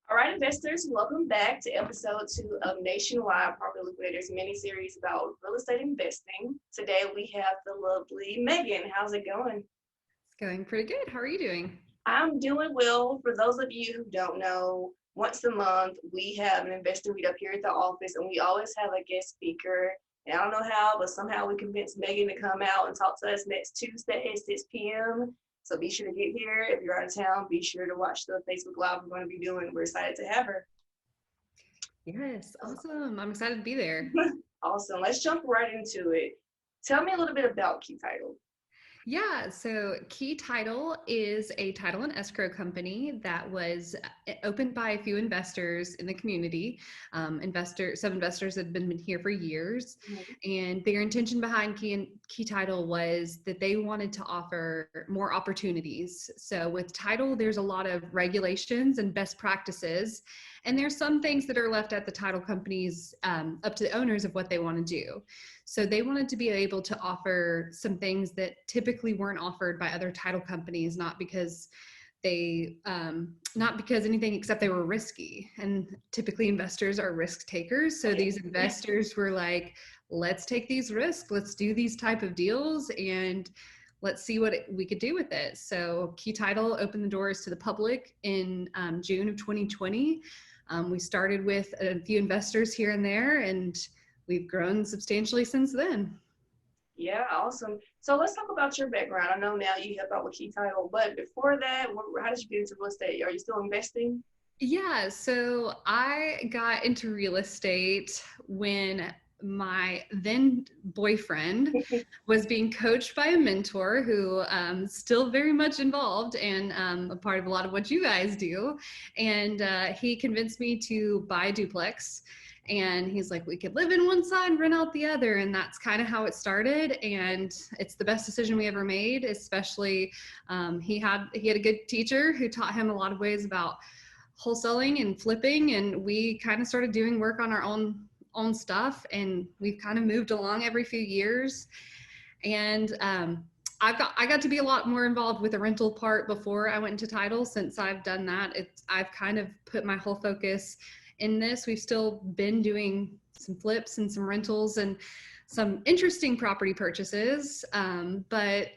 All right, investors, welcome back to episode 2 of Nationwide Property Liquidators mini-series about real estate investing. Today we have the lovely Megan. How's it going? It's going pretty good. How are you doing? I'm doing well. For those of you who don't know, once a month we have an investor meet up here at the office, and we always have a guest speaker. And I don't know how, but somehow we convinced Megan to come out and talk to us next Tuesday at 6 p.m. So be sure to get here. If you're out of town, be sure to watch the Facebook Live we're going to be doing. We're excited to have her. Yes, awesome. I'm excited to be there. Awesome. Let's jump right into it. Tell me a little bit about Key Title. Yeah, so Key Title is a title and escrow company that was opened by a few investors in the community. Some investors had been here for years, and their intention behind Key Title was that they wanted to offer more opportunities. So with title, there's a lot of regulations and best practices, and there's some things that are left at the title companies up to the owners of what they want to do. So they wanted to be able to offer some things that typically weren't offered by other title companies, not because anything except they were risky. And typically investors are risk takers. So these investors were like, let's take these risks, let's do these type of deals, and let's see what we could do with it. So Key Title opened the doors to the public in June of 2020. We started with a few investors here and there, and we've grown substantially since then. Yeah, awesome. So let's talk about your background. I know now you help out with Key Title, but before that, how did you get into real estate? Are you still investing? Yeah, so I got into real estate when my then boyfriend was being coached by a mentor who still very much involved and a part of a lot of what you guys do. And he convinced me to buy a duplex. And he's like, we could live in one side, rent out the other. And that's kind of how it started. And it's the best decision we ever made, especially he had a good teacher who taught him a lot of ways about wholesaling and flipping. And we kind of started doing work on our own stuff. And we've kind of moved along every few years. And I got to be a lot more involved with the rental part before I went into title. Since I've done that, I've kind of put my whole focus in this. We've still been doing some flips and some rentals and some interesting property purchases, but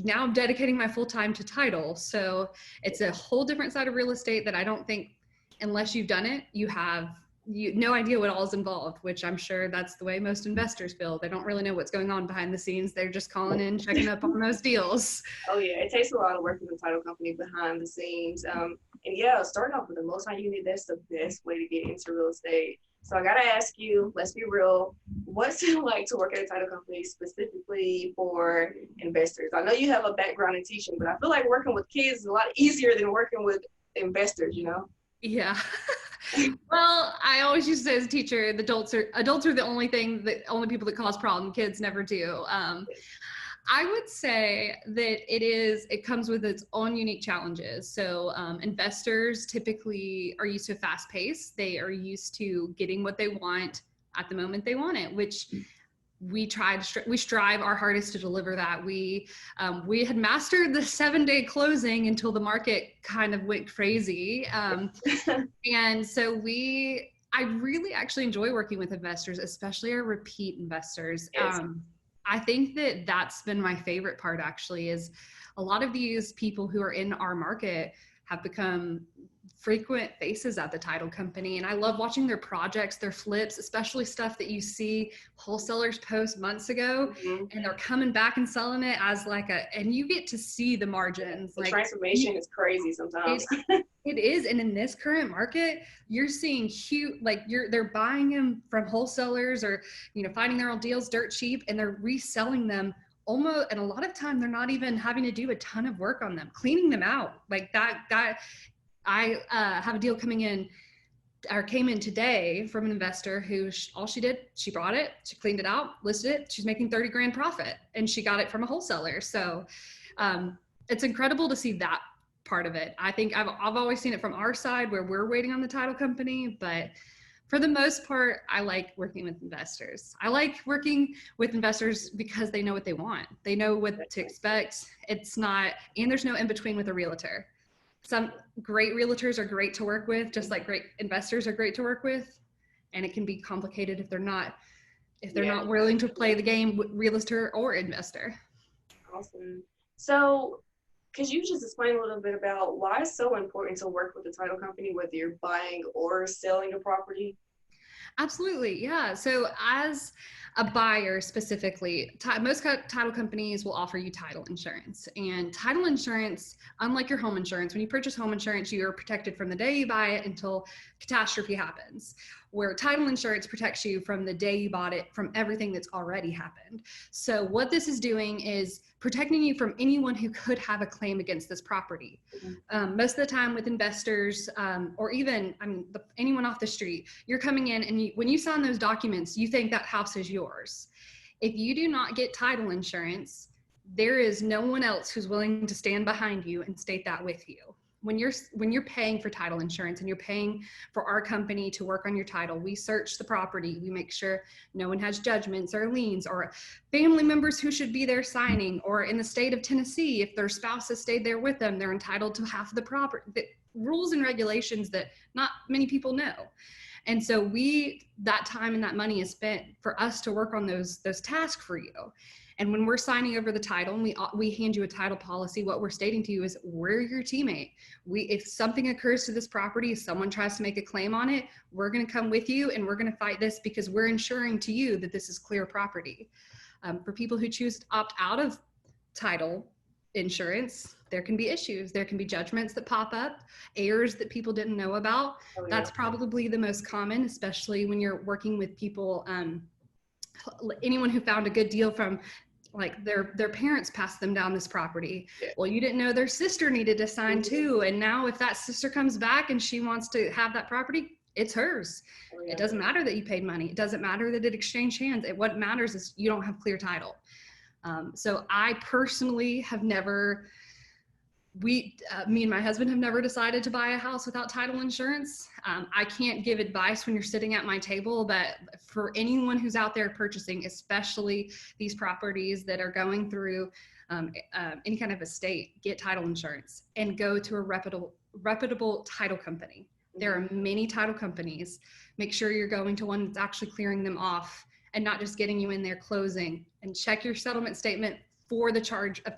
now I'm dedicating my full time to title. So it's a whole different side of real estate that I don't think, unless you've done it, you have no idea what all is involved, which I'm sure that's the way most investors feel. They don't really know what's going on behind the scenes. They're just calling in, checking up on those deals. Oh yeah, it takes a lot of work with the title company behind the scenes. And yeah, starting off with the multi-unit, that's the best way to get into real estate. So I gotta ask you, let's be real, what's it like to work at a title company specifically for investors? I know you have a background in teaching, but I feel like working with kids is a lot easier than working with investors, you know? Yeah. Well, I always used to say as a teacher, the adults are the only people that cause problems. Kids never do. I would say that it comes with its own unique challenges. So investors typically are used to a fast pace. They are used to getting what they want at the moment they want it, which we strive our hardest to deliver that. We had mastered the 7-day closing until the market kind of went crazy. And so I really actually enjoy working with investors, especially our repeat investors. Yes. I think that that's been my favorite part, actually, is a lot of these people who are in our market have become frequent faces at the title company. And I love watching their projects, their flips, especially stuff that you see wholesalers post months ago, and they're coming back and selling it as and you get to see the margins. The transformation is crazy sometimes. It is. And in this current market, you're seeing huge, they're buying them from wholesalers or, finding their own deals dirt cheap, and they're reselling them almost, and a lot of time they're not even having to do a ton of work on them, cleaning them out like that. I have a deal came in today from an investor who all she did, she brought it, she cleaned it out, listed it, she's making 30 grand profit, and she got it from a wholesaler. So it's incredible to see that part of it. I think I've always seen it from our side where we're waiting on the title company, but for the most part, I like working with investors. I like working with investors because they know what they want. They know what to expect. And there's no in between with a realtor. Some great realtors are great to work with, just like great investors are great to work with. And it can be complicated if they're not willing to play the game, realtor or investor. Awesome. So could you just explain a little bit about why it's so important to work with the title company, whether you're buying or selling a property? Absolutely. Yeah. So as a buyer specifically, most title companies will offer you title insurance. And title insurance, unlike your home insurance, when you purchase home insurance, you are protected from the day you buy it until catastrophe happens. Where title insurance protects you from the day you bought it from everything that's already happened. So what this is doing is protecting you from anyone who could have a claim against this property. Most of the time with investors, or even anyone off the street, you're coming in and when you sign those documents, you think that house is yours. If you do not get title insurance, there is no one else who's willing to stand behind you and state that with you. When you're paying for title insurance and you're paying for our company to work on your title, we search the property. We make sure no one has judgments or liens or family members who should be there signing, or in the state of Tennessee, if their spouse has stayed there with them, they're entitled to half of the property. The rules and regulations that not many people know. And so that time and that money is spent for us to work on those tasks for you. And when we're signing over the title and we hand you a title policy, what we're stating to you is we're your teammate. If something occurs to this property, if someone tries to make a claim on it, we're going to come with you and we're going to fight this because we're ensuring to you that this is clear property. For people who choose to opt out of title insurance, there can be issues. There can be judgments that pop up, errors that people didn't know about. Oh, yeah. That's probably the most common, especially when you're working with people, anyone who found a good deal from like their parents passed them down this property. Yeah. Well, you didn't know their sister needed to sign too. And now if that sister comes back and she wants to have that property, it's hers. Oh, yeah. It doesn't matter that you paid money. It doesn't matter that it exchanged hands. What matters is you don't have clear title. So I personally have never, me and my husband have never decided to buy a house without title insurance. I can't give advice when you're sitting at my table, but for anyone who's out there purchasing, especially these properties that are going through any kind of estate, get title insurance and go to a reputable title company. There are many title companies. Make sure you're going to one that's actually clearing them off and not just getting you in there closing, and check your settlement statement for the charge of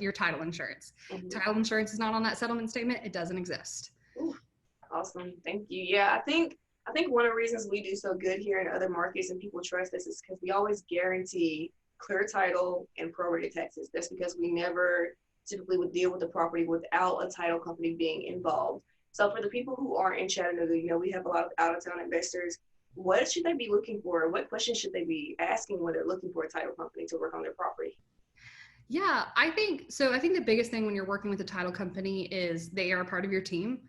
your title insurance. Title insurance is not on that settlement statement. It doesn't exist. Ooh, awesome. Thank you. Yeah, I think one of the reasons we do so good here in other markets and people trust us is because we always guarantee clear title and prorated taxes. That's because we never typically would deal with the property without a title company being involved. So for the people who aren't in Chattanooga, we have a lot of out-of-town investors. What should they be looking for? What questions should they be asking when they're looking for a title company to work on their property? Yeah, I think the biggest thing when you're working with a title company is they are a part of your team.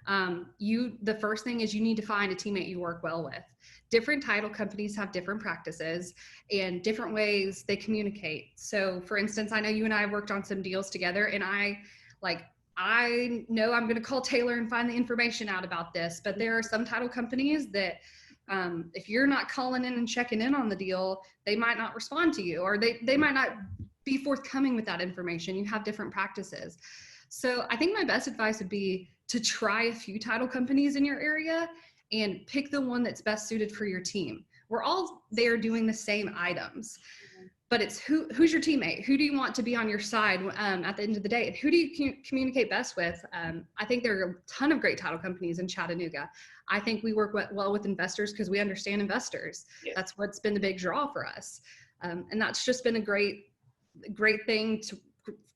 The first thing is you need to find a teammate you work well with. Different title companies have different practices and different ways they communicate. So for instance, I know you and I have worked on some deals together, and I know I'm going to call Taylor and find the information out about this, but there are some title companies that if you're not calling in and checking in on the deal, they might not respond to you, or they might not be forthcoming with that information. You have different practices. So I think my best advice would be to try a few title companies in your area and pick the one that's best suited for your team. We're all there doing the same items, but it's who's your teammate? Who do you want to be on your side at the end of the day? And who do you communicate best with? I think there are a ton of great title companies in Chattanooga. I think we work well with investors because we understand investors. Yes. That's what's been the big draw for us. And that's just been a great thing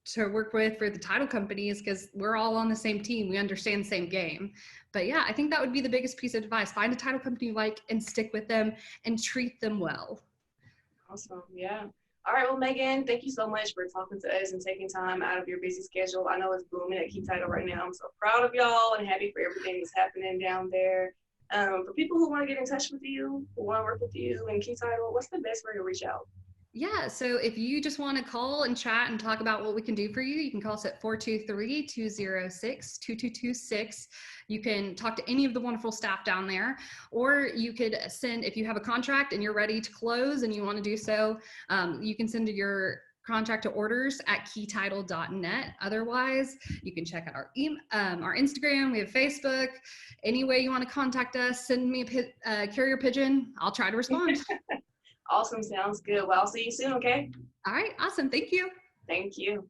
to work with for the title companies, because we're all on the same team. We understand the same game. But yeah, I think that would be the biggest piece of advice. Find a title company you like and stick with them and treat them well. Awesome. Yeah. All right. Well, Megan, thank you so much for talking to us and taking time out of your busy schedule. I know it's booming at Key Title right now. I'm so proud of y'all and happy for everything that's happening down there. For people who want to get in touch with you, who want to work with you in Key Title, what's the best way to reach out? Yeah, so if you just want to call and chat and talk about what we can do for you, you can call us at 423-206-2226. You can talk to any of the wonderful staff down there, or you could send, if you have a contract and you're ready to close and you want to do so, you can send your contract to orders at keytitle.net. Otherwise, you can check out our Instagram. We have Facebook. Any way you want to contact us, send me a carrier pigeon. I'll try to respond. Awesome. Sounds good. Well, I'll see you soon. Okay. All right. Awesome. Thank you. Thank you.